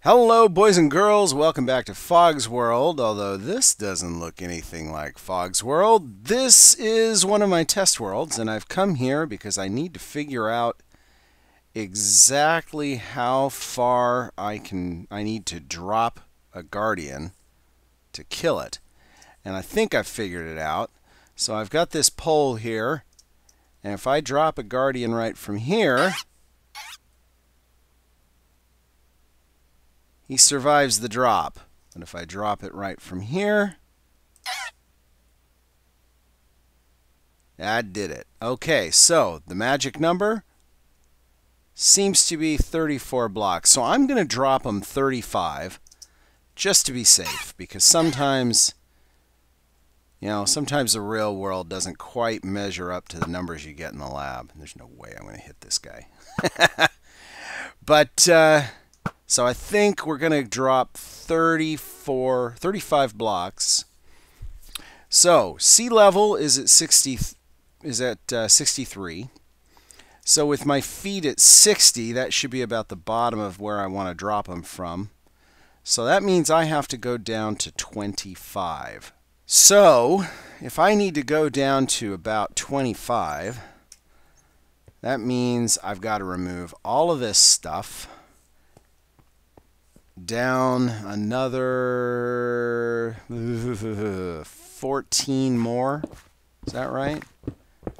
Hello boys and girls, welcome back to Fog's World, although this doesn't look anything like Fog's World. This is one of my test worlds, and I've come here because I need to figure out exactly how far I need to drop a guardian to kill it. And I think I've figured it out. So I've got this pole here, and if I drop a guardian right from here, he survives the drop. But if I drop it right from here, that did it. Okay, so the magic number seems to be 34 blocks. So I'm going to drop them 35 just to be safe, because sometimes, sometimes the real world doesn't quite measure up to the numbers you get in the lab. There's no way I'm going to hit this guy. But so I think we're going to drop 35 blocks. So sea level is at 63. So with my feet at 60, that should be about the bottom of where I want to drop them from. So that means I have to go down to 25. So if I need to go down to about 25, that means I've got to remove all of this stuff. Down another 14 more. Is that right?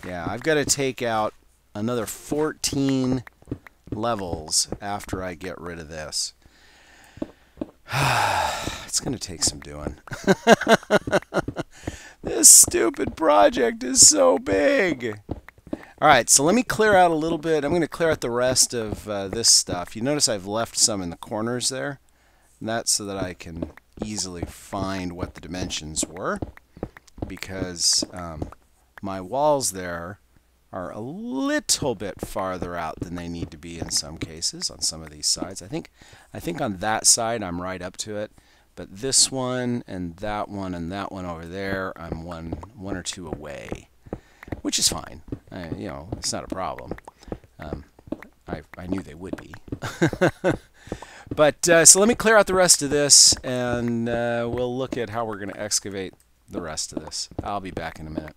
Yeah, I've got to take out another 14 levels after I get rid of this. It's going to take some doing. This stupid project is so big. Alright, so let me clear out a little bit. I'm going to clear out the rest of this stuff. You notice I've left some in the corners there. And that's so that I can easily find what the dimensions were. Because my walls there are a little bit farther out than they need to be in some cases on some of these sides. I think on that side I'm right up to it. But this one and that one over there, I'm one or two away. Which is fine. It's not a problem. I knew they would be. But so let me clear out the rest of this, and we'll look at how we're going to excavate the rest of this. I'll be back in a minute.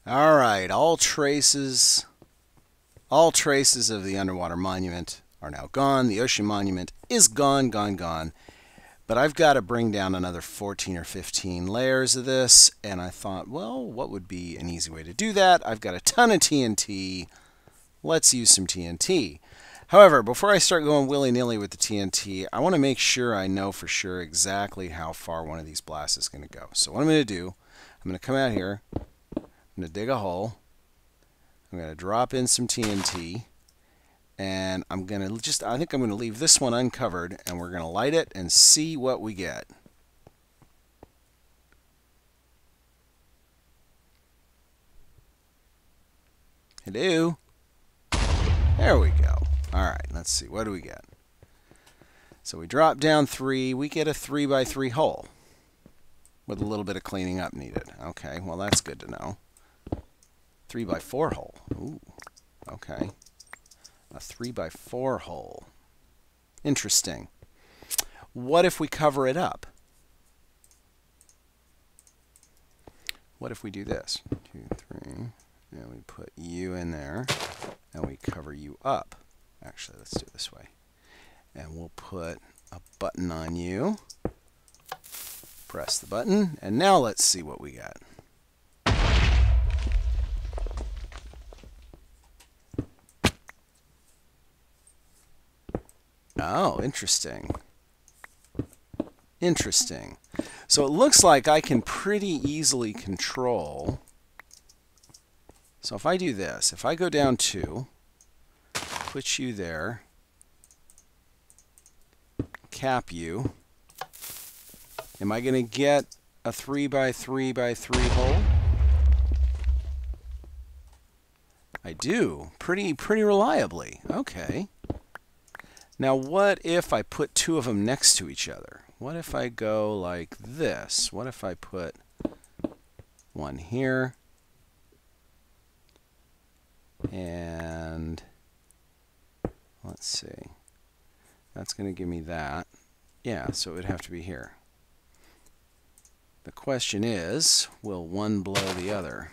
All right, all traces of the underwater monument are now gone. The ocean monument is gone. But I've got to bring down another 14 or 15 layers of this, and I thought, well, what would be an easy way to do that? I've got a ton of TNT. Let's use some TNT. However, before I start going willy-nilly with the TNT, I want to make sure I know for sure exactly how far one of these blasts is going to go. So what I'm going to do, I'm going to come out here, I'm going to dig a hole, I'm going to drop in some TNT, and I'm going to I think I'm going to leave this one uncovered, and we're going to light it and see what we get. Hello? There we go. Alright, let's see. What do we get? So we drop down 3. We get a 3x3 hole with a little bit of cleaning up needed. Okay, well that's good to know. 3x4 hole. Ooh, okay. A 3x4 hole. Interesting. What if we cover it up? What if we do this? 2, 3, and we put you in there, and we cover you up. Actually, let's do it this way. And we'll put a button on you. Press the button, and now let's see what we got. Oh, interesting. Interesting. So it looks like I can pretty easily control. So if I do this, if I go down 2, put you there, cap you, am I going to get a 3x3x3 hole? I do. Pretty reliably. Okay. Now what if I put 2 of them next to each other? What if I go like this? What if I put one here and let's see. That's going to give me that. Yeah, so it would have to be here. The question is, will one blow the other?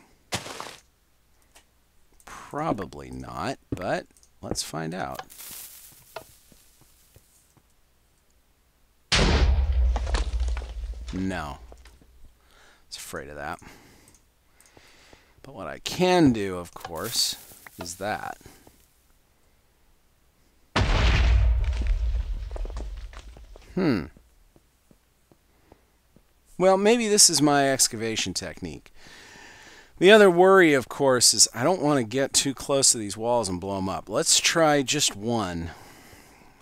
Probably not, but let's find out. No. I was afraid of that. But what I can do, of course, is that. Well, maybe this is my excavation technique. The other worry, of course, is I don't want to get too close to these walls and blow them up. Let's try just one.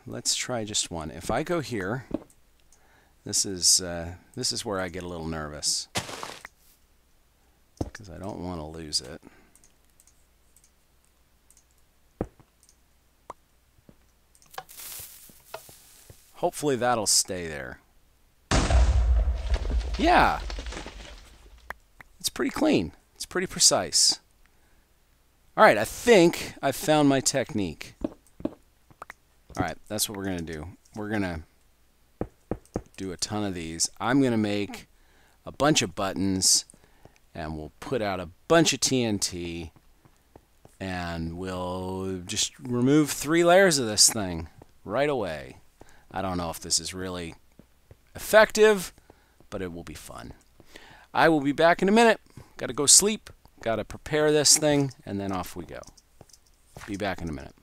Let's try just one. If I go here, this is where I get a little nervous, because I don't want to lose it. Hopefully that'll stay there. Yeah, it's pretty clean. It's pretty precise. All right, I think I've found my technique. All right, that's what we're going to do. We're going to do a ton of these. I'm going to make a bunch of buttons, and we'll put out a bunch of TNT, and we'll just remove 3 layers of this thing right away. I don't know if this is really effective, but it will be fun. I will be back in a minute. Got to go sleep. Got to prepare this thing, and then off we go. Be back in a minute.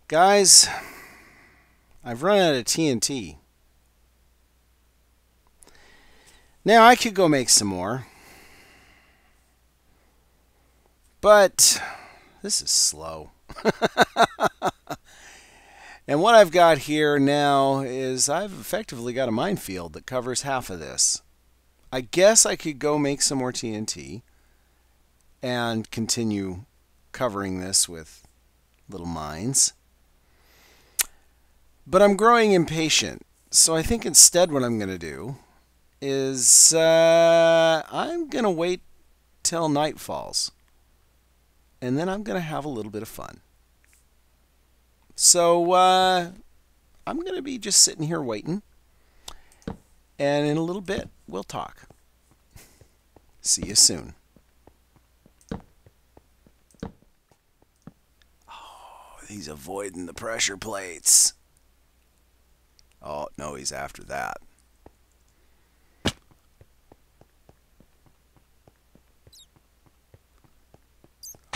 Guys, I've run out of TNT. Now I could go make some more, but this is slow. And what I've got here now is I've effectively got a minefield that covers half of this. I guess I could go make some more TNT and continue covering this with little mines. But I'm growing impatient, so I think instead what I'm going to do is I'm going to wait till night falls, and then I'm going to have a little bit of fun. So I'm going to be just sitting here waiting, and in a little bit we'll talk. See you soon. Oh, he's avoiding the pressure plates. Oh, no, he's after that.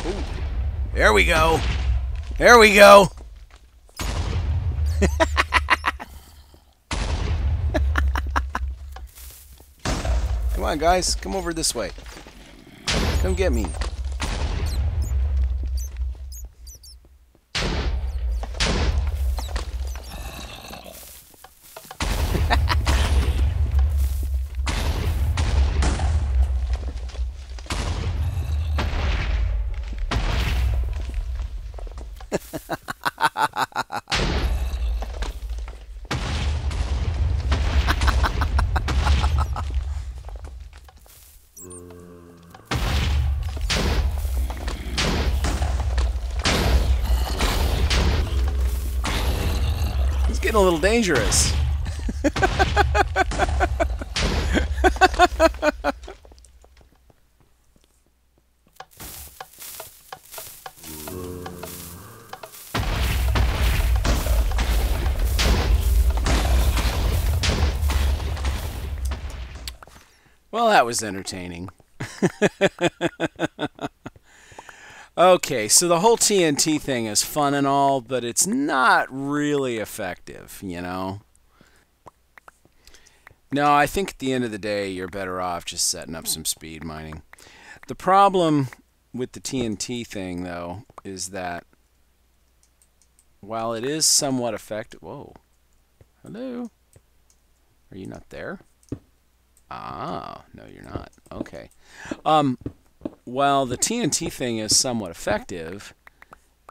Ooh, there we go. There we go. Come on, guys. Come over this way. Come get me. It's getting a little dangerous. Well, that was entertaining. Okay, so the whole TNT thing is fun and all, but it's not really effective, you know? No, I think at the end of the day, you're better off just setting up some speed mining. The problem with the TNT thing, though, is that while it is somewhat effective... Whoa. Hello? Are you not there? Ah, no, you're not. Okay. While the TNT thing is somewhat effective,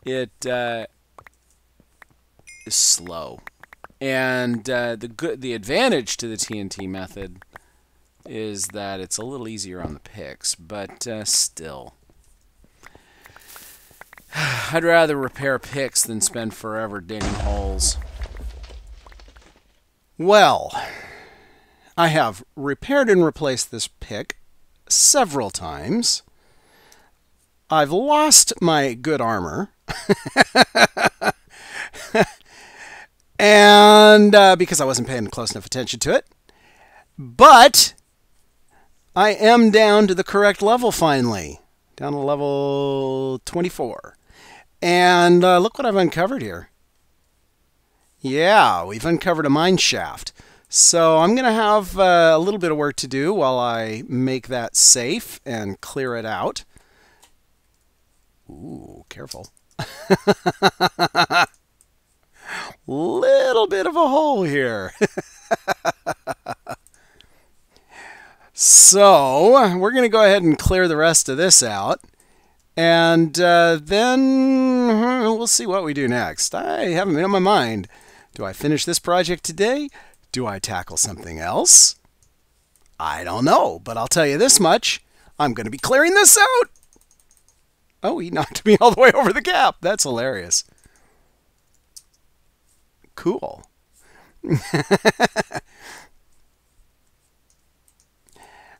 it is slow. And the advantage to the TNT method is that it's a little easier on the picks, but still, I'd rather repair picks than spend forever digging holes. Well, I have repaired and replaced this pick several times. I've lost my good armor. And because I wasn't paying close enough attention to it. But I am down to the correct level finally. Down to level 24. And look what I've uncovered here. Yeah, we've uncovered a mine shaft. So I'm going to have a little bit of work to do while I make that safe and clear it out. Ooh, careful. Little bit of a hole here. So we're going to go ahead and clear the rest of this out. And then we'll see what we do next. I haven't made up my mind. Do I finish this project today? Do I tackle something else? I don't know, but I'll tell you this much. I'm going to be clearing this out. Oh, he knocked me all the way over the gap. That's hilarious. Cool.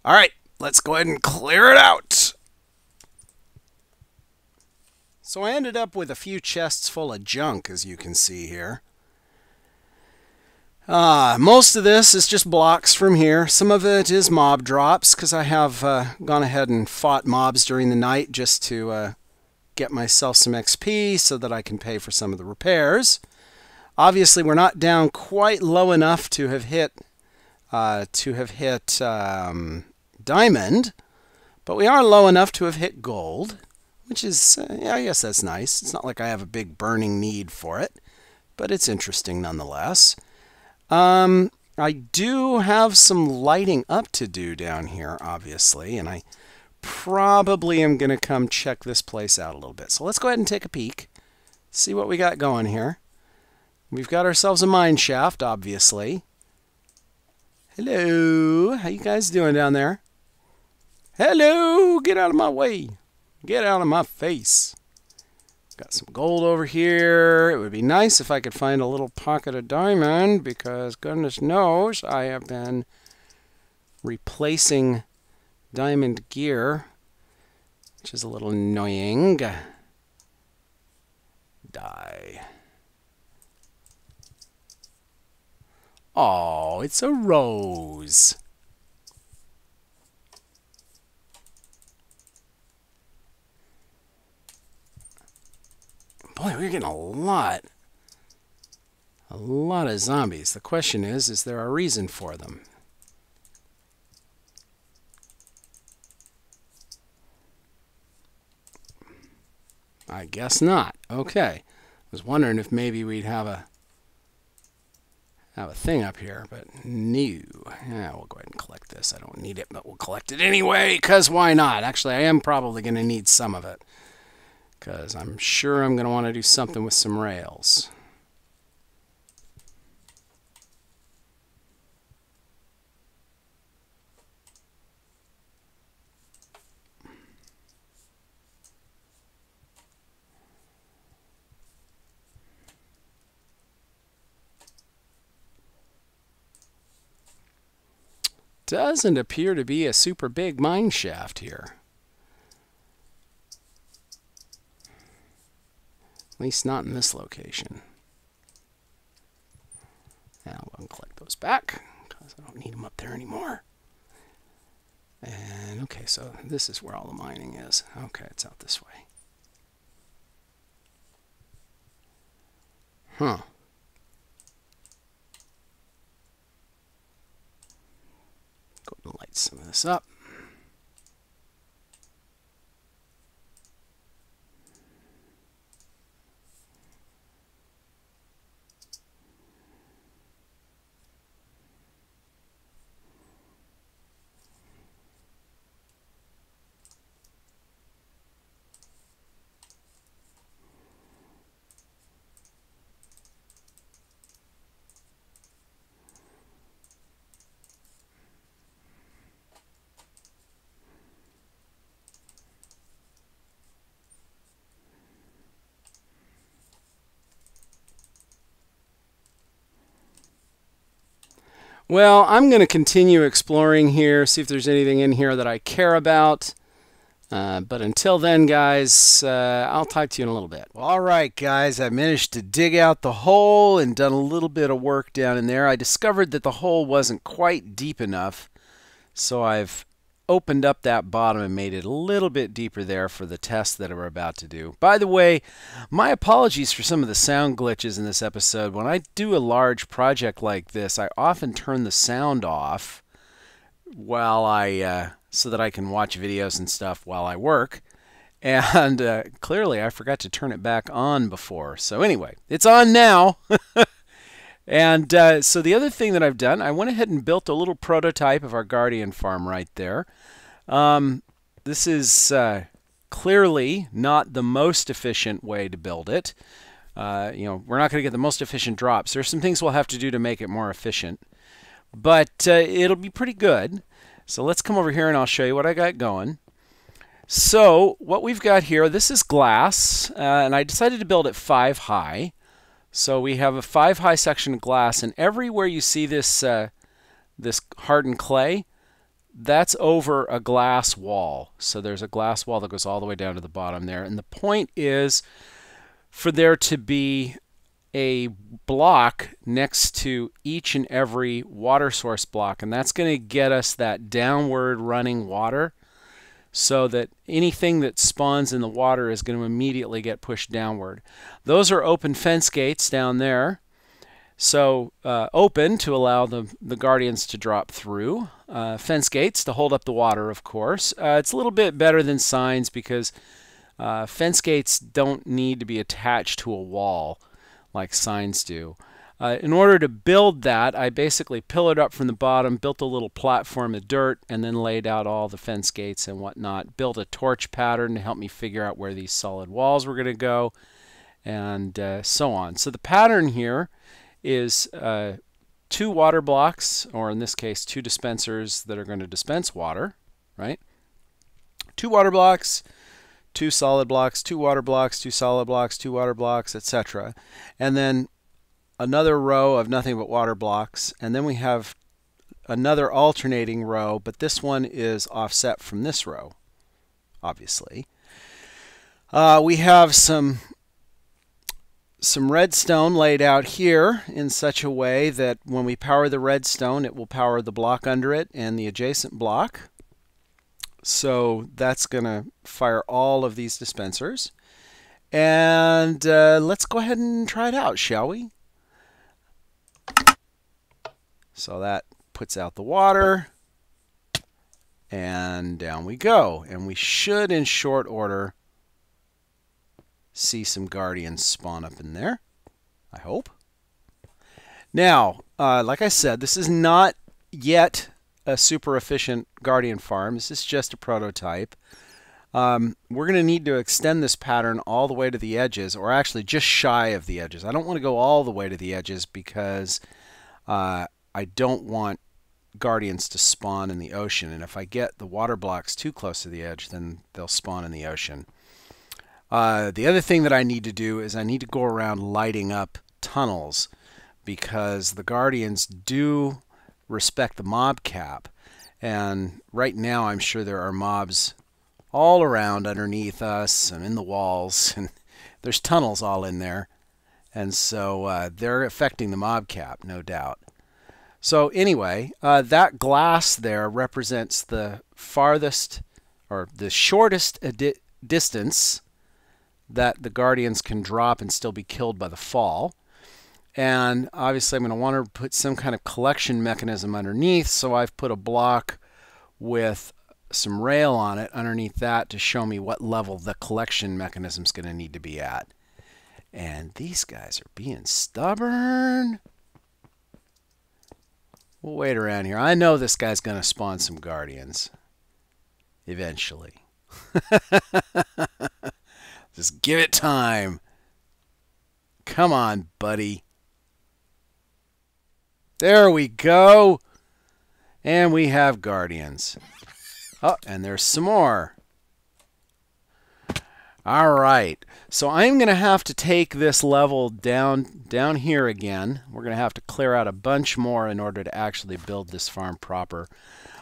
All right, let's go ahead and clear it out. So I ended up with a few chests full of junk, as you can see here. Most of this is just blocks from here. Some of it is mob drops, because I have gone ahead and fought mobs during the night just to get myself some XP so that I can pay for some of the repairs. Obviously, we're not down quite low enough to have hit diamond, but we are low enough to have hit gold. Which is, yeah, I guess that's nice. It's not like I have a big burning need for it, but it's interesting nonetheless. I do have some lighting up to do down here, obviously, and I probably am going to come check this place out a little bit. So let's go ahead and take a peek, see what we got going here. We've got ourselves a mine shaft, obviously. Hello, how you guys doing down there? Hello, get out of my way. Get out of my face. Got some gold over here. It would be nice if I could find a little pocket of diamond, because goodness knows I have been replacing diamond gear, which is a little annoying. Die. Oh, it's a rose. Boy, we're getting a lot of zombies. The question is there a reason for them? I guess not. Okay. I was wondering if maybe we'd have a thing up here, but no. Yeah, we'll go ahead and collect this. I don't need it, but we'll collect it anyway, because why not? Actually, I am probably going to need some of it, because I'm sure I'm going to want to do something with some rails. Doesn't appear to be a super big mine shaft here. At least not in this location. Now we'll collect those back, because I don't need them up there anymore. And okay, so this is where all the mining is. Okay, it's out this way. Huh. Go ahead and light some of this up. Well, I'm going to continue exploring here, see if there's anything in here that I care about. But until then, guys, I'll talk to you in a little bit. Well, all right, guys, I managed to dig out the hole and done a little bit of work down in there. I discovered that the hole wasn't quite deep enough, so I've opened up that bottom and made it a little bit deeper there for the test that we're about to do. By the way, my apologies for some of the sound glitches in this episode. When I do a large project like this, I often turn the sound off while so that I can watch videos and stuff while I work. And clearly I forgot to turn it back on before. So anyway, it's on now. And so the other thing that I've done, I went ahead and built a little prototype of our Guardian farm right there. This is clearly not the most efficient way to build it. You know, we're not going to get the most efficient drops. There's some things we'll have to do to make it more efficient. But it'll be pretty good. So let's come over here and I'll show you what I got going. So what we've got here, this is glass. And I decided to build it 5 high. So we have a 5 high section of glass, and everywhere you see this this hardened clay, that's over a glass wall. So there's a glass wall that goes all the way down to the bottom there. And the point is for there to be a block next to each and every water source block, and that's going to get us that downward running water, so that anything that spawns in the water is going to immediately get pushed downward. Those are open fence gates down there. So open to allow the guardians to drop through. Fence gates to hold up the water, of course. It's a little bit better than signs because fence gates don't need to be attached to a wall like signs do. In order to build that, I basically pillared up from the bottom, built a little platform of dirt, and then laid out all the fence gates and whatnot. Built a torch pattern to help me figure out where these solid walls were going to go, and so on. So the pattern here is 2 water blocks, or in this case 2 dispensers that are going to dispense water, right? 2 water blocks, 2 solid blocks, 2 water blocks, 2 solid blocks, 2 water blocks, etc. And then another row of nothing but water blocks, and then we have another alternating row, but this one is offset from this row, obviously. We have some redstone laid out here in such a way that when we power the redstone, it will power the block under it and the adjacent block. So that's going to fire all of these dispensers. And let's go ahead and try it out, shall we? So that puts out the water, and down we go. And we should, in short order, see some guardians spawn up in there, I hope. Now, like I said, this is not yet a super efficient guardian farm. This is just a prototype. We're going to need to extend this pattern all the way to the edges, or actually just shy of the edges. I don't want to go all the way to the edges because I don't want guardians to spawn in the ocean, and if I get the water blocks too close to the edge, then they'll spawn in the ocean. The other thing that I need to do is I need to go around lighting up tunnels, because the guardians do respect the mob cap, and right now I'm sure there are mobs all around underneath us and in the walls, and there's tunnels all in there, and so they're affecting the mob cap, no doubt. So anyway, that glass there represents the farthest, or the shortest distance that the guardians can drop and still be killed by the fall. And obviously I'm going to want to put some kind of collection mechanism underneath, so I've put a block with some rail on it underneath that to show me what level the collection mechanism is going to need to be at. And these guys are being stubborn. We'll wait around here. I know this guy's going to spawn some guardians eventually. Just give it time. Come on, buddy. There we go. And we have guardians. Oh, and there's some more. All right, so I'm going to have to take this level down here again. We're going to have to clear out a bunch more in order to actually build this farm proper.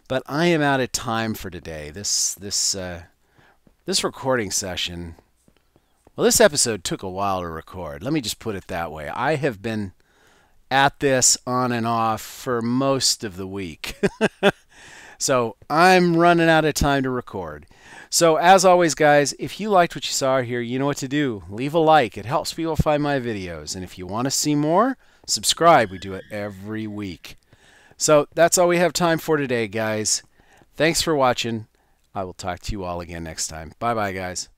But I am out of time for today. This recording session, well, this episode took a while to record. Let me just put it that way. I have been at this on and off for most of the week. So I'm running out of time to record. So as always, guys, if you liked what you saw here, you know what to do. Leave a like. It helps people find my videos. And if you want to see more, subscribe. We do it every week. So that's all we have time for today, guys. Thanks for watching. I will talk to you all again next time. Bye-bye, guys.